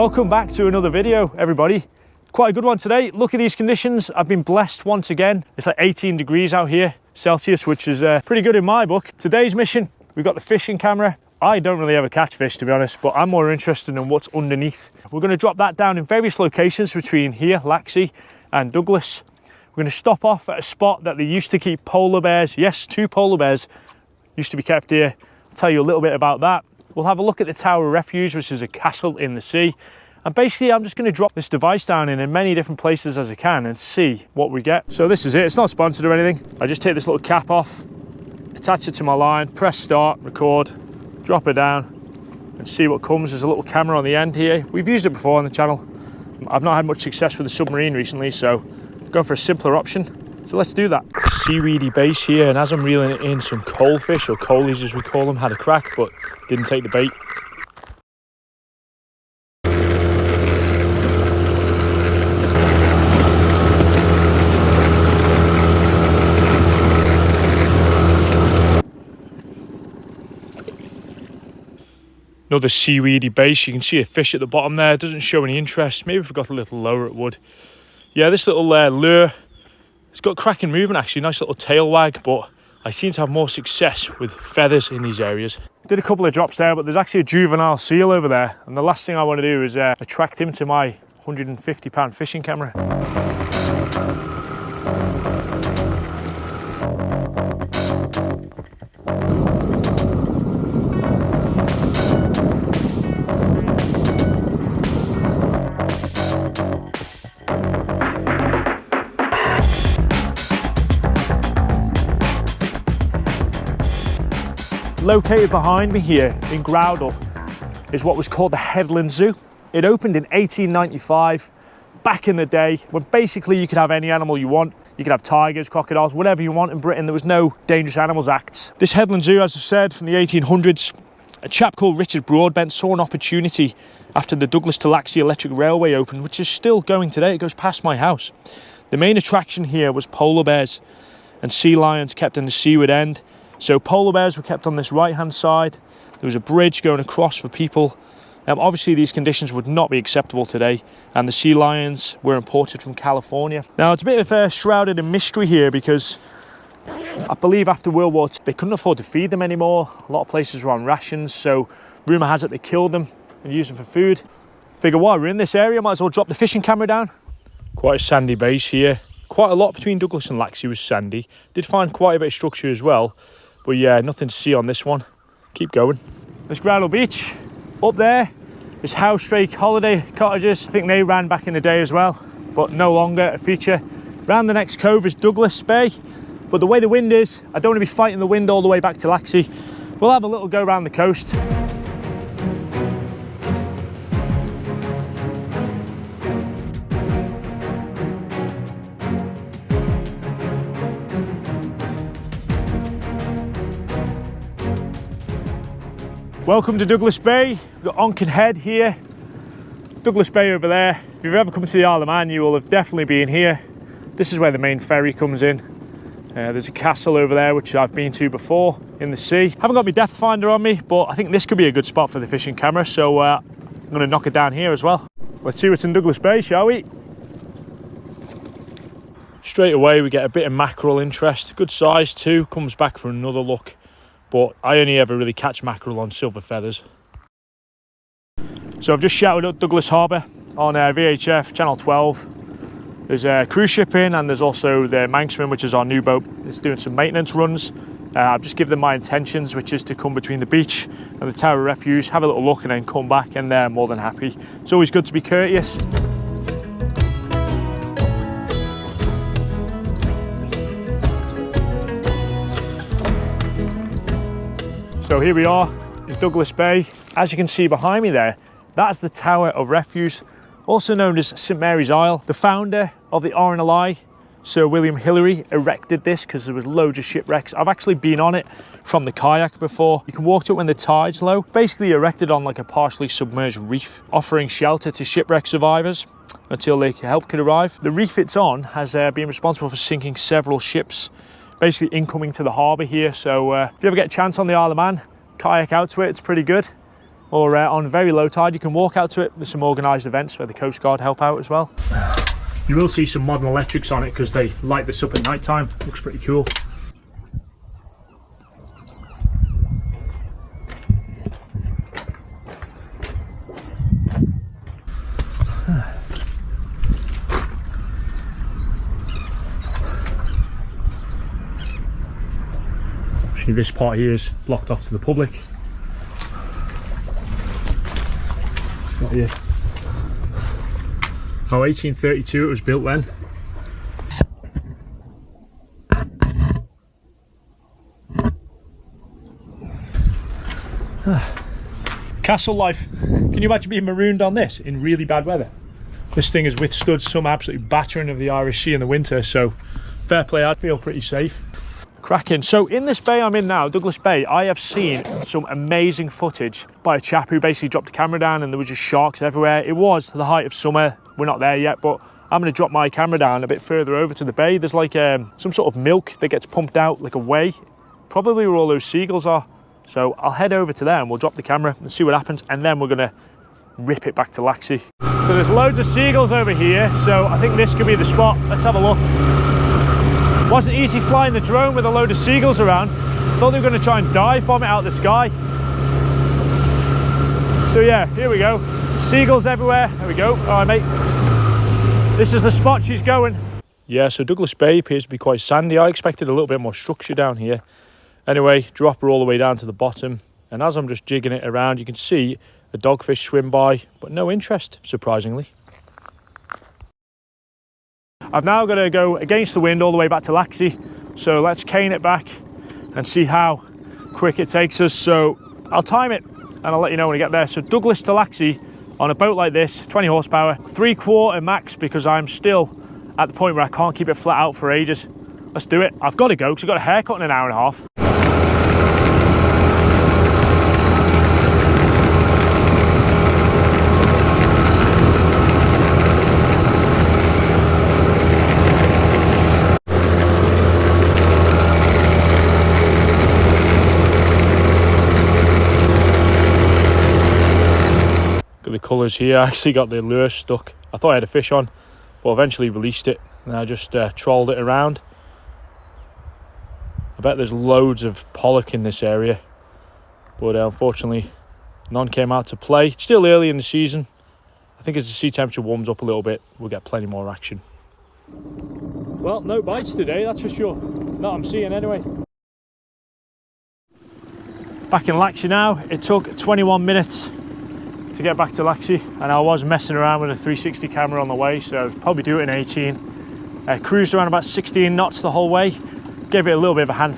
Welcome back to another video, everybody. Quite a good one today. Look at these conditions. I've been blessed once again. It's like 18 degrees out here, Celsius, which is pretty good in my book. Today's mission, we've got the fishing camera. I don't really ever catch fish, to be honest, but I'm more interested in what's underneath. We're going to drop that down in various locations between here, Laxey, and Douglas. We're going to stop off at a spot that they used to keep polar bears. Yes, 2 polar bears used to be kept here. I'll tell you a little bit about that. We'll have a look at the Tower of Refuge, which is a castle in the sea. And basically, I'm just going to drop this device down in many different places as I can and see what we get. So this is it. It's not sponsored or anything. I just take this little cap off, attach it to my line, press start, record, drop it down and see what comes. There's a little camera on the end here. We've used it before on the channel. I've not had much success with the submarine recently, so go for a simpler option. So let's do that. Seaweedy base here, and as I'm reeling it in, some coalfish, or coalies as we call them, had a crack but didn't take the bait. Another seaweedy base. You can see a fish at the bottom there. It doesn't show any interest. Maybe if we got a little lower it would. Yeah, this little lure, it's got cracking movement actually, nice little tail wag, but I seem to have more success with feathers in these areas. Did a couple of drops there, but there's actually a juvenile seal over there, and the last thing I want to do is attract him to my £150 fishing camera. Located behind me here in Groudle is what was called the Headland Zoo. It opened in 1895, back in the day, when basically you could have any animal you want. You could have tigers, crocodiles, whatever you want in Britain. There was no Dangerous Animals Acts. This Headland Zoo, as I've said, from the 1800s, a chap called Richard Broadbent saw an opportunity after the Douglas to Laxey Electric Railway opened, which is still going today. It goes past my house. The main attraction here was polar bears and sea lions kept in the seaward end. So polar bears were kept on this right-hand side. There was a bridge going across for people. Obviously, these conditions would not be acceptable today, and the sea lions were imported from California. Now, it's a bit of shrouded in mystery here because I believe after World War II, they couldn't afford to feed them anymore. A lot of places were on rations, so rumour has it they killed them and used them for food. Figure while we're in this area, might as well drop the fishing camera down. Quite a sandy base here. Quite a lot between Douglas and Laxey was sandy. Did find quite a bit of structure as well. But yeah, nothing to see on this one. Keep going. There's Groudle Beach. Up there is Housestrake Holiday Cottages. I think they ran back in the day as well, but no longer a feature. Round the next cove is Douglas Bay. But the way the wind is, I don't want to be fighting the wind all the way back to Laxey. We'll have a little go around the coast. Welcome to Douglas Bay. We've got Onchan Head here, Douglas Bay over there. If you've ever come to the Isle of Man, you will have definitely been here. This is where the main ferry comes in. There's a castle over there, which I've been to before in the sea. Haven't got my depth finder on me, but I think this could be a good spot for the fishing camera, so I'm going to knock it down here as well. Let's see what's in Douglas Bay, shall we? Straight away, we get a bit of mackerel interest. Good size too, comes back for another look. But I only ever really catch mackerel on silver feathers. So I've just shouted at Douglas Harbour on VHF Channel 12. There's a cruise ship in, and there's also the Manxman, which is our new boat. It's doing some maintenance runs. I've just given them my intentions, which is to come between the beach and the Tower of Refuge, have a little look and then come back, and they're more than happy. It's always good to be courteous. So here we are in Douglas Bay. As you can see behind me there, that's the Tower of Refuge, also known as St Mary's Isle. The founder of the RNLI, Sir William Hillary, erected this because there was loads of shipwrecks. I've actually been on it from the kayak before. You can walk to it when the tide's low. Basically erected on like a partially submerged reef, offering shelter to shipwreck survivors until help could arrive. The reef it's on has been responsible for sinking several ships, basically incoming to the harbour here. So if you ever get a chance on the Isle of Man, kayak out to it, it's pretty good. or on very low tide, you can walk out to it. There's some organised events where the Coast Guard help out as well. You will see some modern electrics on it because they light this up at night time. Looks pretty cool. Obviously this part here is blocked off to the public. It's got here. Oh, 1832 it was built then. Castle life. Can you imagine being marooned on this in really bad weather? This thing has withstood some absolute battering of the Irish Sea in the winter, so fair play, I'd feel pretty safe. Cracking. So in this bay I'm in now, Douglas Bay, I have seen some amazing footage by a chap who basically dropped the camera down and there were just sharks everywhere. It was the height of summer. We're not there yet, but I'm going to drop my camera down a bit further over to the bay. There's like some sort of milk that gets pumped out like a whey, probably where all those seagulls are. So I'll head over to there and we'll drop the camera and see what happens, and then we're going to rip it back to Laxey. So there's loads of seagulls over here, so I think this could be the spot. Let's have a look. Wasn't easy flying the drone with a load of seagulls around. Thought they were going to try and dive bomb it out of the sky. So yeah, here we go. Seagulls everywhere. There we go. All right, mate. This is the spot she's going. Yeah, so Douglas Bay appears to be quite sandy. I expected a little bit more structure down here. Anyway, drop her all the way down to the bottom. And as I'm just jigging it around, you can see the dogfish swim by, but no interest, surprisingly. I've now got to go against the wind all the way back to Laxey, so let's cane it back and see how quick it takes us. So I'll time it and I'll let you know when I get there. So Douglas to Laxey on a boat like this, 20 horsepower, 3/4 max, because I'm still at the point where I can't keep it flat out for ages. Let's do it. I've got to go because I've got a haircut in an hour and a half. The colours here, I actually got the lure stuck. I thought I had a fish on, but eventually released it and I just trolled it around. I bet there's loads of pollock in this area, but unfortunately none came out to play. It's still early in the season. I think as the sea temperature warms up a little bit, we'll get plenty more action. Well, no bites today, that's for sure. Not I'm seeing anyway. Back in Laxey now. It took 21 minutes to get back to Laxey, and I was messing around with a 360 camera on the way, so probably do it in 18. Cruised around about 16 knots the whole way, gave it a little bit of a hand.